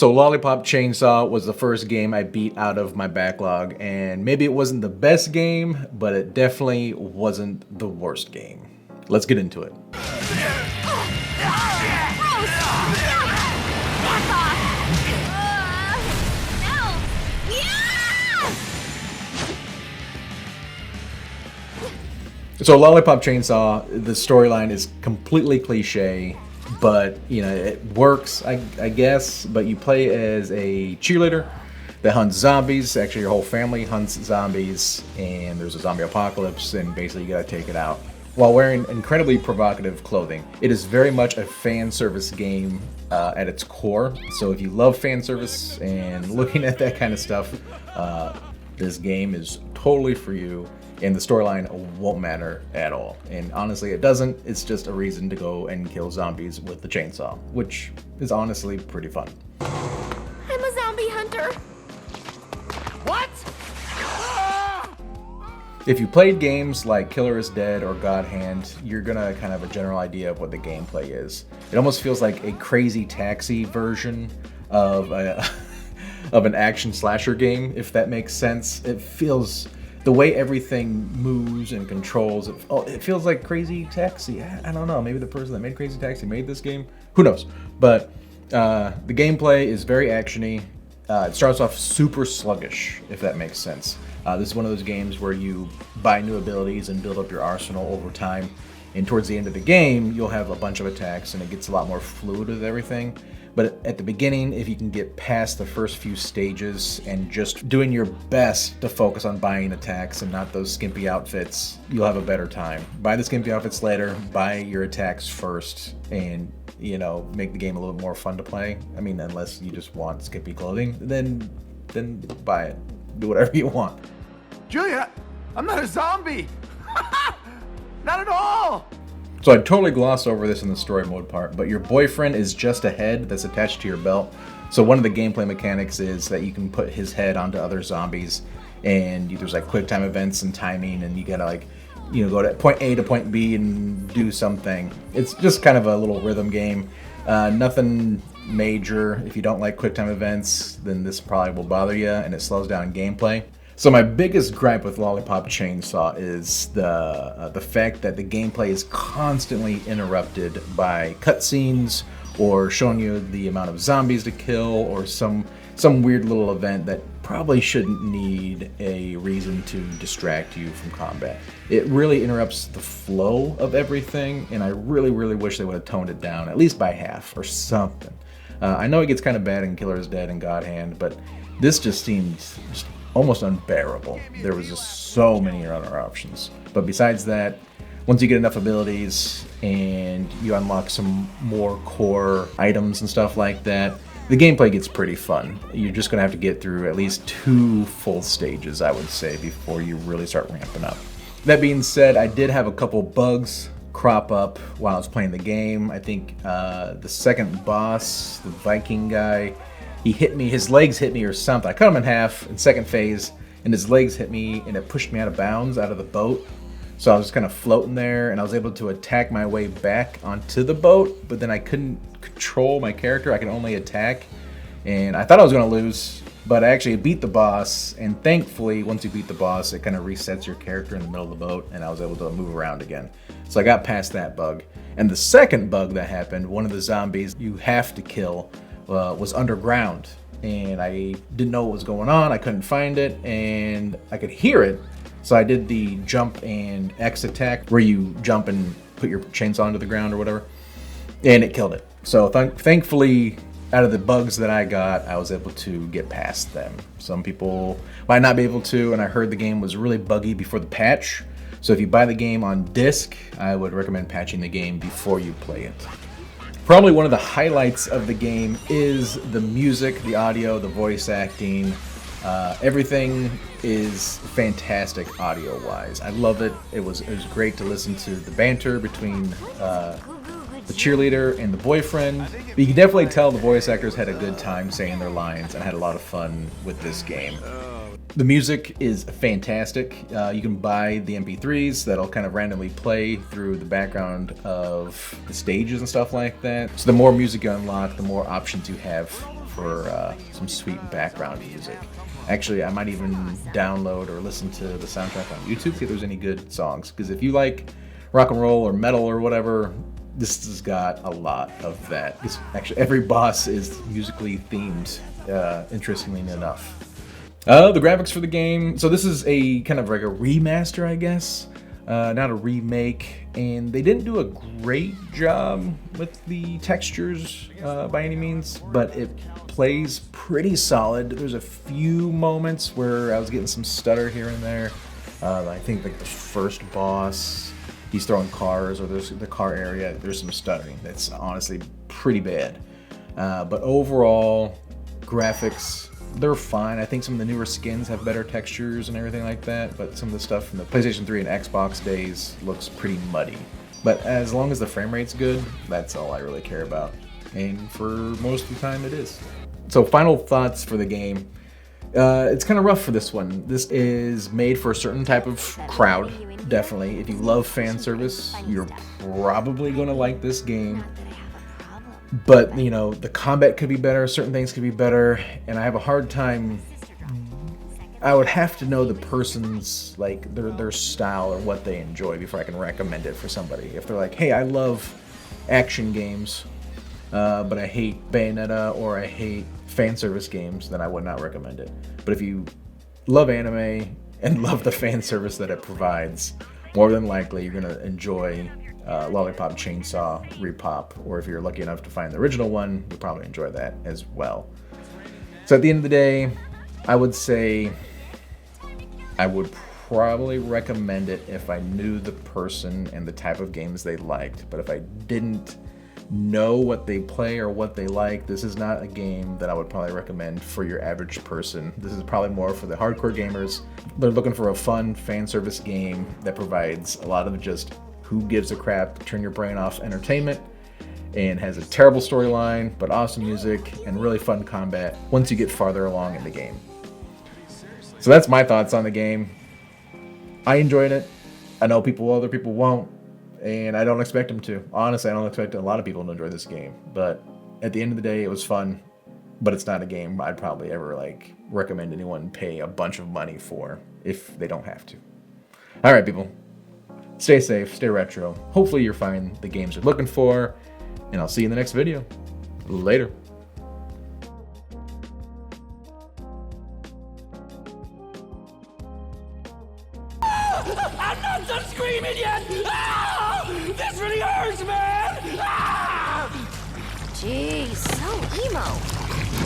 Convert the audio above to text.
So Lollipop Chainsaw was the first game I beat out of my backlog, and maybe it wasn't the best game, but it definitely wasn't the worst game. Let's get into it. So Lollipop Chainsaw, the storyline is completely cliche, but you know, it works, I guess. But you play as a cheerleader that hunts zombies. Actually, your whole family hunts zombies, and there's a zombie apocalypse, and basically you gotta take it out while wearing incredibly provocative clothing. It is very much a fan service game at its core. So if you love fan service and looking at that kind of stuff, this game is totally for you. And the storyline won't matter at all. And honestly, it doesn't. It's just a reason to go and kill zombies with the chainsaw, which is honestly pretty fun. I'm a zombie hunter. What? If you played games like Killer is Dead or God Hand, you're gonna kind of have a general idea of what the gameplay is. It almost feels like a Crazy Taxi version of of an action slasher game, if that makes sense. It feels, the way everything moves and controls, it feels like Crazy Taxi. I don't know, maybe the person that made Crazy Taxi made this game? Who knows? But the gameplay is very actiony. It starts off super sluggish, if that makes sense. This is one of those games where you buy new abilities and build up your arsenal over time. And towards the end of the game, you'll have a bunch of attacks and it gets a lot more fluid with everything. But at the beginning, if you can get past the first few stages and just doing your best to focus on buying attacks and not those skimpy outfits, you'll have a better time. Buy the skimpy outfits later, buy your attacks first, and you know, make the game a little more fun to play. I mean, unless you just want skimpy clothing, then buy it. Do whatever you want. Juliet, I'm not a zombie. Not at all. So I totally glossed over this in the story mode part, but your boyfriend is just a head that's attached to your belt. So one of the gameplay mechanics is that you can put his head onto other zombies, and there's like quick time events and timing, and you gotta like, you know, go to point A to point B and do something. It's just kind of a little rhythm game. Nothing major. If you don't like quick time events, then this probably will bother you, and it slows down gameplay. So my biggest gripe with Lollipop Chainsaw is the fact that the gameplay is constantly interrupted by cutscenes or showing you the amount of zombies to kill or some weird little event that probably shouldn't need a reason to distract you from combat. It really interrupts the flow of everything, and I really, really wish they would have toned it down, at least by half or something. I know it gets kind of bad in Killer is Dead and God Hand, but this just seems almost unbearable. There was just so many other options. But besides that, once you get enough abilities and you unlock some more core items and stuff like that, the gameplay gets pretty fun. You're just gonna have to get through at least 2 full stages, I would say, before you really start ramping up. That being said, I did have a couple bugs crop up while I was playing the game. I think the second boss, the Viking guy, he hit me, his legs hit me or something. I cut him in half in second phase, and his legs hit me, and it pushed me out of bounds out of the boat. So I was just kind of floating there, and I was able to attack my way back onto the boat, but then I couldn't control my character. I could only attack, and I thought I was going to lose, but I actually beat the boss, and thankfully, once you beat the boss, it kind of resets your character in the middle of the boat, and I was able to move around again. So I got past that bug. And the second bug that happened, one of the zombies you have to kill, was underground, and I didn't know what was going on. I couldn't find it, and I could hear it, so I did the jump and X attack where you jump and put your chainsaw into the ground or whatever, and it killed it. So thankfully, out of the bugs that I got, I was able to get past them. Some people might not be able to, and I heard the game was really buggy before the patch. So if you buy the game on disc, I would recommend patching the game before you play it. Probably one of the highlights of the game is the music, the audio, the voice acting. Everything is fantastic audio-wise. I love it. It was great to listen to the banter between the cheerleader and the boyfriend. But you can definitely tell the voice actors had a good time saying their lines and had a lot of fun with this game. The music is fantastic. You can buy the MP3s that'll kind of randomly play through the background of the stages and stuff like that. So the more music you unlock, the more options you have for some sweet background music. Actually, I might even download or listen to the soundtrack on YouTube, see if there's any good songs. Because if you like rock and roll or metal or whatever, this has got a lot of that. Actually, every boss is musically themed, interestingly enough. The graphics for the game, so this is a kind of like a remaster, I guess, not a remake, and they didn't do a great job with the textures by any means, but it plays pretty solid. There's a few moments where I was getting some stutter here and there. I think like the first boss, he's throwing cars, or there's the car area, there's some stuttering. That's honestly pretty bad. But overall, graphics, they're fine. I think some of the newer skins have better textures and everything like that, but some of the stuff from the PlayStation 3 and Xbox days looks pretty muddy. But as long as the frame rate's good, that's all I really care about. And for most of the time it is. So final thoughts for the game. It's kind of rough for this one. This is made for a certain type of crowd, definitely. If you love fan service, you're probably going to like this game. But, you know, the combat could be better, certain things could be better, and I have a hard time. I would have to know the person's, like, their style or what they enjoy before I can recommend it for somebody. If they're like, hey, I love action games, but I hate Bayonetta or I hate fan service games, then I would not recommend it. But if you love anime and love the fan service that it provides, more than likely you're going to enjoy Lollipop Chainsaw, RePOP, or if you're lucky enough to find the original one, you'll probably enjoy that as well. So at the end of the day, I would say I would probably recommend it if I knew the person and the type of games they liked. But if I didn't know what they play or what they like, this is not a game that I would probably recommend for your average person. This is probably more for the hardcore gamers. They're looking for a fun fan service game that provides a lot of just who gives a crap, turn your brain off entertainment, and has a terrible storyline, but awesome music and really fun combat once you get farther along in the game. So that's my thoughts on the game. I enjoyed it. I know other people won't, and I don't expect them to. Honestly, I don't expect a lot of people to enjoy this game, but at the end of the day, it was fun, but it's not a game I'd probably ever recommend anyone pay a bunch of money for if they don't have to. All right, people. Stay safe, stay retro. Hopefully you're finding the games you're looking for, and I'll see you in the next video. Later. I'm not done screaming yet! Ah! This really hurts, man! Ah! Jeez, so emo.